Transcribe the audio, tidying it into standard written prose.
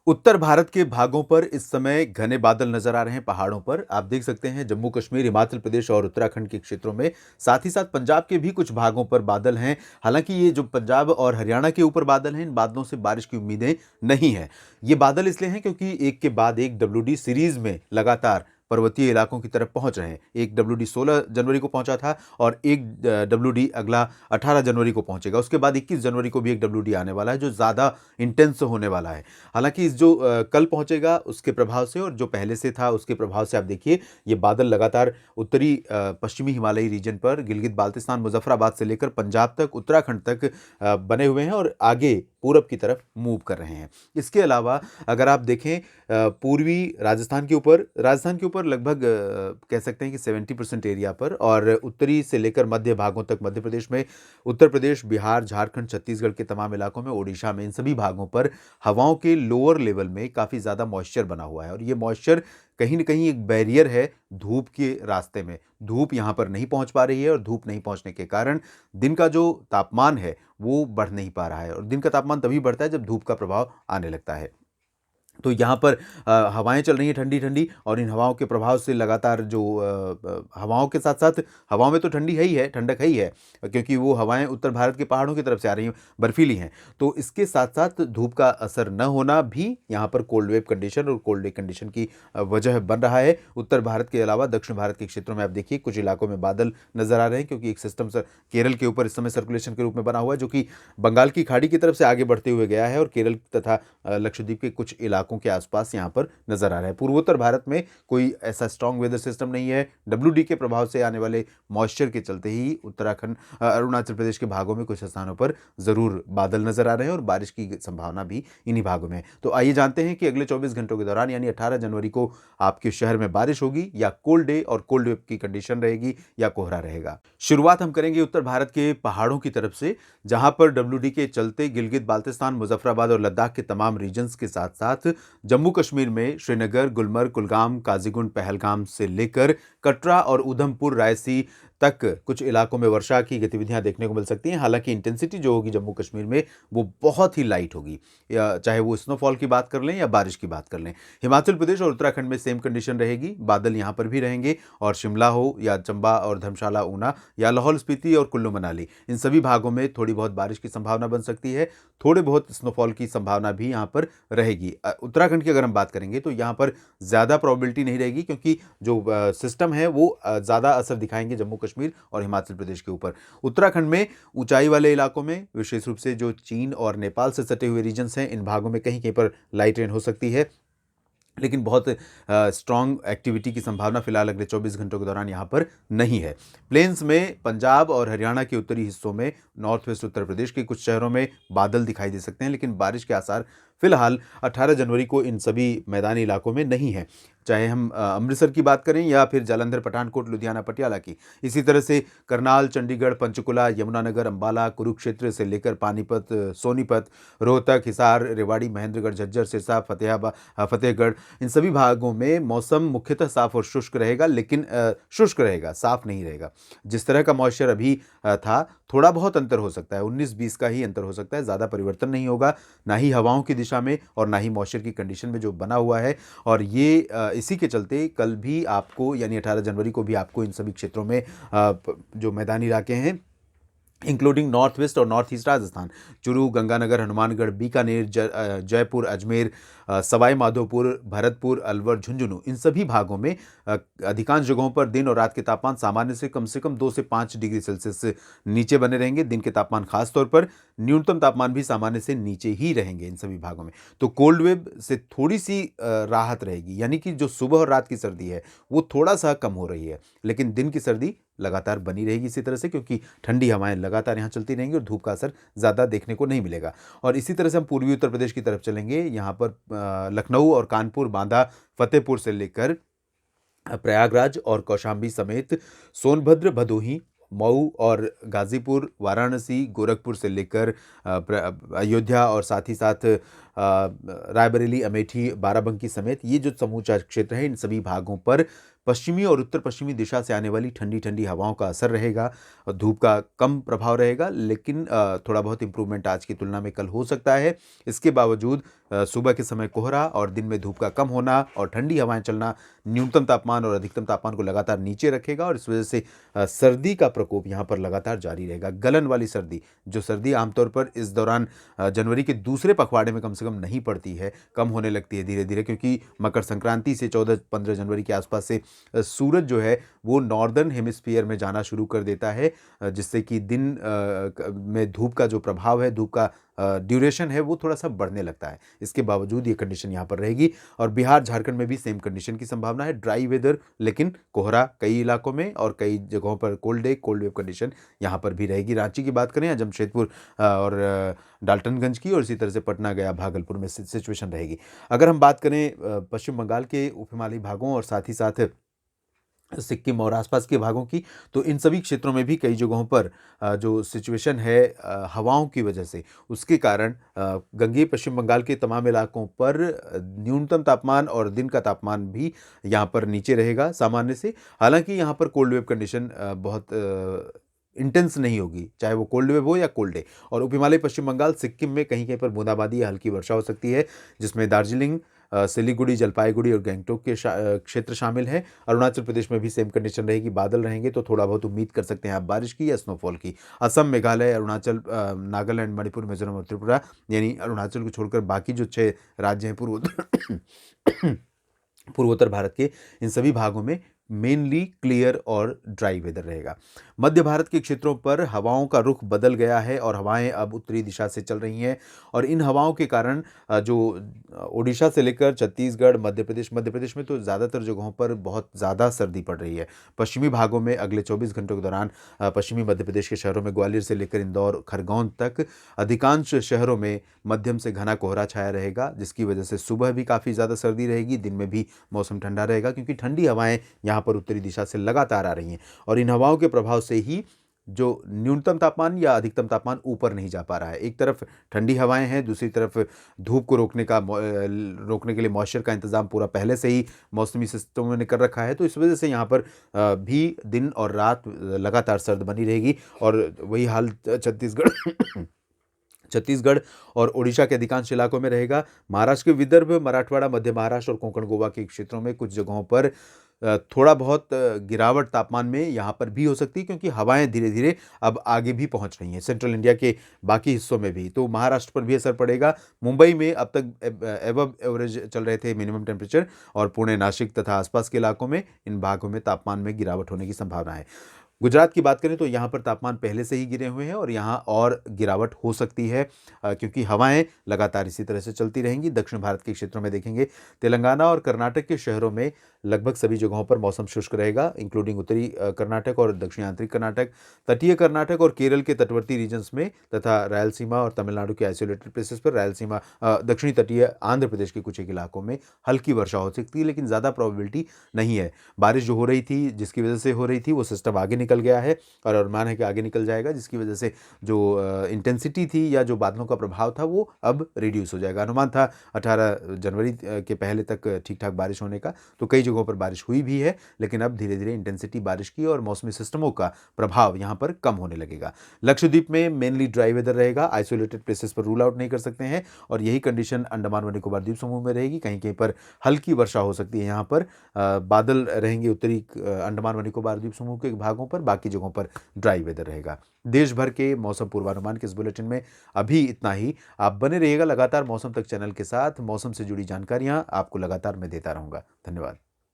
उत्तर भारत के भागों पर इस समय घने बादल नजर आ रहे हैं पहाड़ों पर। आप देख सकते हैं जम्मू कश्मीर, हिमाचल प्रदेश और उत्तराखंड के क्षेत्रों में, साथ ही साथ पंजाब के भी कुछ भागों पर बादल हैं। हालांकि ये जो पंजाब और हरियाणा के ऊपर बादल हैं, इन बादलों से बारिश की उम्मीदें नहीं हैं। ये बादल इसलिए हैं क्योंकि एक के बाद एक डब्ल्यूडी सीरीज में लगातार पर्वतीय इलाकों की तरफ पहुंच रहे हैं। एक डब्ल्यूडी 16 जनवरी को पहुंचा था और एक डब्ल्यूडी अगला 18 जनवरी को पहुंचेगा। उसके बाद 21 जनवरी को भी एक डब्ल्यूडी आने वाला है जो ज़्यादा इंटेंस होने वाला है। हालांकि इस जो कल पहुंचेगा उसके प्रभाव से और जो पहले से था उसके प्रभाव से आप देखिए ये बादल लगातार उत्तरी पश्चिमी हिमालयी रीजन पर गिलगित बाल्टिस्तान, मुजफ्फराबाद से लेकर पंजाब तक, उत्तराखंड तक बने हुए हैं और आगे पूरब की तरफ मूव कर रहे हैं। इसके अलावा अगर आप देखें पूर्वी राजस्थान के ऊपर लगभग कह सकते हैं कि 70% एरिया पर, और उत्तरी से लेकर मध्य भागों तक मध्य प्रदेश में, उत्तर प्रदेश, बिहार, झारखंड, छत्तीसगढ़ के तमाम इलाकों में, ओडिशा में, इन सभी भागों पर हवाओं के लोअर लेवल में काफ़ी ज़्यादा मॉइस्चर बना हुआ है और ये मॉइस्चर कहीं न कहीं एक बैरियर है धूप के रास्ते में। धूप यहाँ पर नहीं पहुँच पा रही है और धूप नहीं पहुँचने के कारण दिन का जो तापमान है वो बढ़ नहीं पा रहा है और दिन का तापमान तभी बढ़ता है जब धूप का प्रभाव आने लगता है। तो यहाँ पर हवाएं चल रही हैं ठंडी-ठंडी और इन हवाओं के प्रभाव से लगातार जो हवाओं के साथ-साथ हवाओं में तो ठंडी है ही है, ठंडक है ही है, क्योंकि वो हवाएं उत्तर भारत के पहाड़ों की तरफ से आ रही हैं, बर्फीली हैं। तो इसके साथ-साथ धूप का असर न होना भी यहाँ पर कोल्ड वेव कंडीशन और कोल्ड डे कंडीशन की वजह बन रहा है। उत्तर भारत के अलावा दक्षिण भारत के क्षेत्रों में आप देखिए कुछ इलाकों में बादल नज़र आ रहे हैं क्योंकि एक सिस्टम केरल के ऊपर इस समय सर्कुलेशन के रूप में बना हुआ है जो कि बंगाल की खाड़ी की तरफ से आगे बढ़ते हुए गया है और केरल तथा लक्षद्वीप के कुछ इलाकों के आसपास यहां पर नजर आ रहा है। पूर्वोत्तर भारत में कोई ऐसा स्ट्रांग वेदर सिस्टम नहीं है। डब्ल्यूडी के प्रभाव से आने वाले मॉइस्चर के चलते ही उत्तराखंड, अरुणाचल प्रदेश के भागों में कुछ स्थानों पर जरूर बादल नजर आ रहे हैं और बारिश की संभावना भी इन्हीं भागों में है। तो आइए जानते हैं कि अगले 24 घंटों के दौरान यानी 18 जनवरी को आपके शहर में बारिश होगी या कोल्ड डे और कोल्ड वेव की कंडीशन रहेगी या कोहरा रहेगा। शुरुआत हम करेंगे उत्तर भारत के पहाड़ों की तरफ से, जहां पर डब्ल्यूडी के चलते गिलगित बाल्टिस्तान, मुजफ्फराबाद और लद्दाख के तमाम रीजन्स के साथ साथ जम्मू कश्मीर में श्रीनगर, गुलमर्ग, कुलगाम, काजीगुंड, पहलगाम से लेकर कटरा और उधमपुर, रायसी तक कुछ इलाकों में वर्षा की गतिविधियां देखने को मिल सकती हैं। हालांकि इंटेंसिटी जो होगी जम्मू कश्मीर में वो बहुत ही लाइट होगी, या चाहे वो स्नोफॉल की बात कर लें या बारिश की बात कर लें। हिमाचल प्रदेश और उत्तराखंड में सेम कंडीशन रहेगी, बादल यहाँ पर भी रहेंगे और शिमला हो या चंबा और धर्मशाला, ऊना या लाहौल स्पीति और कुल्लू मनाली, इन सभी भागों में थोड़ी बहुत बारिश की संभावना बन सकती है। थोड़े बहुत स्नोफॉल की संभावना भी यहाँ पर रहेगी। उत्तराखंड की अगर हम बात करेंगे तो यहाँ पर ज़्यादा प्रोबेबिलिटी नहीं रहेगी क्योंकि जो सिस्टम है वो ज़्यादा असर दिखाएंगे जम्मू कश्मीर और हिमाचल प्रदेश के ऊपर। उत्तराखंड में ऊंचाई वाले इलाकों में, विशेष रूप से जो चीन और नेपाल से सटे हुए रीजन्स हैं, इन भागों में कहीं कहीं पर लाइट रेन हो सकती है, लेकिन बहुत स्ट्रॉन्ग एक्टिविटी की संभावना फिलहाल अगले 24 घंटों के दौरान यहाँ पर नहीं है। प्लेन्स में पंजाब और हरियाणा के उत्तरी हिस्सों में, नॉर्थ वेस्ट उत्तर प्रदेश के कुछ शहरों में बादल दिखाई दे सकते हैं, लेकिन बारिश के आसार फिलहाल 18 जनवरी को इन सभी मैदानी इलाकों में नहीं है। चाहे हम अमृतसर की बात करें या फिर जालंधर, पठानकोट, लुधियाना, पटियाला की, इसी तरह से करनाल, चंडीगढ़, पंचकुला, यमुनानगर, अंबाला, कुरुक्षेत्र से लेकर पानीपत, सोनीपत, रोहतक, हिसार, रेवाड़ी, महेंद्रगढ़, झज्जर, सिरसा, फतेहगढ़, इन सभी भागों में मौसम मुख्यतः साफ और शुष्क रहेगा, लेकिन शुष्क रहेगा, साफ नहीं रहेगा। जिस तरह का मॉइस्चर अभी था, थोड़ा बहुत अंतर हो सकता है, 19-20 का ही अंतर हो सकता है, ज़्यादा परिवर्तन नहीं होगा, ना ही हवाओं की दिशा में और ना ही मॉइस्चर की कंडीशन में जो बना हुआ है। और ये इसी के चलते कल भी आपको यानी 18 जनवरी को भी आपको इन सभी क्षेत्रों में जो मैदानी इलाके हैं, इंक्लूडिंग नॉर्थ वेस्ट और नॉर्थ ईस्ट राजस्थान, चुरू, गंगानगर, हनुमानगढ़, बीकानेर, जयपुर, अजमेर, सवाई माधोपुर, भरतपुर, अलवर, झुंझुनू, इन सभी भागों में अधिकांश जगहों पर दिन और रात के तापमान सामान्य से कम 2 से 5 डिग्री सेल्सियस से नीचे बने रहेंगे। दिन के तापमान खासतौर पर, न्यूनतम तापमान भी सामान्य से नीचे ही रहेंगे इन सभी भागों में। तो कोल्ड वेव से थोड़ी सी राहत रहेगी, यानी कि जो सुबह और रात की सर्दी है वो थोड़ा सा कम हो रही है, लेकिन दिन की सर्दी लगातार बनी रहेगी इसी तरह से, क्योंकि ठंडी हवाएं लगातार यहाँ चलती रहेंगी और धूप का असर ज़्यादा देखने को नहीं मिलेगा। और इसी तरह से हम पूर्वी उत्तर प्रदेश की तरफ चलेंगे। यहाँ पर लखनऊ और कानपुर, बांदा, फतेहपुर से लेकर प्रयागराज और कौशाम्बी समेत सोनभद्र, भदोही, मऊ और गाजीपुर, वाराणसी, गोरखपुर से लेकर अयोध्या और साथ ही साथ रायबरेली, अमेठी, बाराबंकी समेत ये जो समूचा क्षेत्र है, इन सभी भागों पर पश्चिमी और उत्तर पश्चिमी दिशा से आने वाली ठंडी ठंडी हवाओं का असर रहेगा। धूप का कम प्रभाव रहेगा, लेकिन थोड़ा बहुत इंप्रूवमेंट आज की तुलना में कल हो सकता है। इसके बावजूद सुबह के समय कोहरा और दिन में धूप का कम होना और ठंडी हवाएं चलना न्यूनतम तापमान और अधिकतम तापमान को लगातार नीचे रखेगा, और इस वजह से सर्दी का प्रकोप यहाँ पर लगातार जारी रहेगा। गलन वाली सर्दी, जो सर्दी आमतौर पर इस दौरान जनवरी के दूसरे पखवाड़े में कम से कम नहीं पड़ती है, कम होने लगती है धीरे धीरे, क्योंकि मकर संक्रांति से 14-15 जनवरी के आसपास से सूरज जो है वो नॉर्दर्न हेमिस्फीयर में जाना शुरू कर देता है, जिससे कि दिन में धूप का जो प्रभाव है, धूप का ड्यूरेशन है, वो थोड़ा सा बढ़ने लगता है। इसके बावजूद ये कंडीशन यहाँ पर रहेगी, और बिहार झारखंड में भी सेम कंडीशन की संभावना है। ड्राई वेदर, लेकिन कोहरा कई इलाकों में और कई जगहों पर cold day, cold wave condition यहाँ पर भी रहेगी। रांची की बात करें या जमशेदपुर और डाल्टनगंज की, और इसी तरह से पटना, गया, भागलपुर में सिचुएशन रहेगी। अगर हम बात करें पश्चिम बंगाल के उप हिमालयी भागों और साथ ही साथ सिक्किम और आसपास के भागों की, तो इन सभी क्षेत्रों में भी कई जगहों पर जो सिचुएशन है हवाओं की वजह से, उसके कारण गंगेय पश्चिम बंगाल के तमाम इलाकों पर न्यूनतम तापमान और दिन का तापमान भी यहाँ पर नीचे रहेगा सामान्य से। हालांकि यहाँ पर कोल्ड वेव कंडीशन बहुत इंटेंस नहीं होगी, चाहे वो कोल्ड वेव हो या कोल्ड डे। और उप हिमालय पश्चिम बंगाल, सिक्किम में कहीं कहीं पर बूंदाबांदी या हल्की वर्षा हो सकती है, जिसमें दार्जिलिंग, सिलीगुड़ी, जलपाईगुड़ी और गैंगटोक के क्षेत्र शामिल हैं। अरुणाचल प्रदेश में भी सेम कंडीशन रहेगी, बादल रहेंगे, तो थोड़ा बहुत उम्मीद कर सकते हैं आप बारिश की या स्नोफॉल की। असम, मेघालय, अरुणाचल, नागालैंड, मणिपुर, मिजोरम और त्रिपुरा, यानी अरुणाचल को छोड़कर बाकी जो 6 राज्य हैं पूर्वोत्तर भारत के, इन सभी भागों में मेनली क्लियर और ड्राई वेदर रहेगा। मध्य भारत के क्षेत्रों पर हवाओं का रुख बदल गया है और हवाएं अब उत्तरी दिशा से चल रही हैं, और इन हवाओं के कारण जो ओडिशा से लेकर छत्तीसगढ़, मध्य प्रदेश में तो ज़्यादातर जगहों पर बहुत ज़्यादा सर्दी पड़ रही है। पश्चिमी भागों में अगले 24 घंटों के दौरान पश्चिमी मध्य प्रदेश के शहरों में ग्वालियर से लेकर इंदौर, खरगोन तक अधिकांश शहरों में मध्यम से घना कोहरा छाया रहेगा, जिसकी वजह से सुबह भी काफ़ी ज़्यादा सर्दी रहेगी, दिन में भी मौसम ठंडा रहेगा, क्योंकि ठंडी हवाएं यहाँ पर उत्तरी दिशा से लगातार आ रही हैं, और इन हवाओं के प्रभाव से ही जो न्यूनतम तापमान या अधिकतम तापमान ऊपर नहीं जा पा रहा है। एक तरफ ठंडी हवाएं हैं, दूसरी तरफ धूप को रोकने के लिए मॉइस्चर का इंतजाम पूरा पहले से ही मौसमी सिस्टम ने कर रखा है, तो इस वजह से यहाँ पर भी दिन और रात लगातार सर्द बनी रहेगी। और वही हाल छत्तीसगढ़ और ओडिशा के अधिकांश इलाकों में रहेगा। महाराष्ट्र के विदर्भ, मराठवाड़ा, मध्य महाराष्ट्र और कोंकण गोवा के क्षेत्रों में कुछ जगहों पर थोड़ा बहुत गिरावट तापमान में यहाँ पर भी हो सकती है, क्योंकि हवाएं धीरे धीरे अब आगे भी पहुँच रही हैं सेंट्रल इंडिया के बाकी हिस्सों में भी, तो महाराष्ट्र पर भी असर पड़ेगा। मुंबई में अब तक एवब एवरेज चल रहे थे मिनिमम टेम्परेचर, और पुणे, नासिक तथा आसपास के इलाकों में, इन भागों में तापमान में गिरावट होने की संभावना है। गुजरात की बात करें तो यहाँ पर तापमान पहले से ही गिरे हुए हैं, और यहाँ और गिरावट हो सकती है, क्योंकि हवाएं लगातार इसी तरह से चलती रहेंगी। दक्षिण भारत के क्षेत्रों में देखेंगे, तेलंगाना और कर्नाटक के शहरों में लगभग सभी जगहों पर मौसम शुष्क रहेगा, इंक्लूडिंग उत्तरी कर्नाटक और दक्षिणी आंतरिक कर्नाटक, तटीय कर्नाटक और केरल के तटवर्ती रीजन्स में, तथा रायलसीमा और तमिलनाडु के आइसोलेटेड प्लेसेस पर, रायलसीमा, दक्षिणी तटीय आंध्र प्रदेश के कुछ एक इलाकों में हल्की वर्षा हो सकती है, लेकिन ज़्यादा प्रोबेबिलिटी नहीं है। बारिश जो हो रही थी, जिसकी वजह से हो रही थी, वो सिस्टम आगे निकल गया है, और अनुमान है कि आगे निकल जाएगा, जिसकी वजह से जो इंटेंसिटी थी या जो बादलों का प्रभाव था, वो अब रिड्यूस हो जाएगा। अनुमान था 18 जनवरी के पहले तक ठीक ठाक बारिश होने का, तो कई जगहों पर बारिश हुई भी है, लेकिन अब धीरे धीरे इंटेंसिटी बारिश की और मौसमी सिस्टमों का प्रभाव यहाँ पर कम होने लगेगा। लक्षद्वीप में मेनली ड्राई वेदर रहेगा, आइसोलेटेड प्लेसेस पर रूल आउट नहीं कर सकते हैं, और यही कंडीशन अंडमान व निकोबार द्वीप समूह में रहेगी। कहीं कहीं पर हल्की वर्षा हो सकती है, यहाँ पर बादल रहेंगे उत्तरी अंडमान व निकोबार द्वीप समूह के भागों पर, बाकी जगहों पर ड्राई वेदर रहेगा। देश भर के मौसम पूर्वानुमान के इस बुलेटिन में अभी इतना ही। आप बने रहिएगा लगातार मौसम तक चैनल के साथ, मौसम से जुड़ी जानकारियां आपको लगातार मैं देता रहूंगा। धन्यवाद।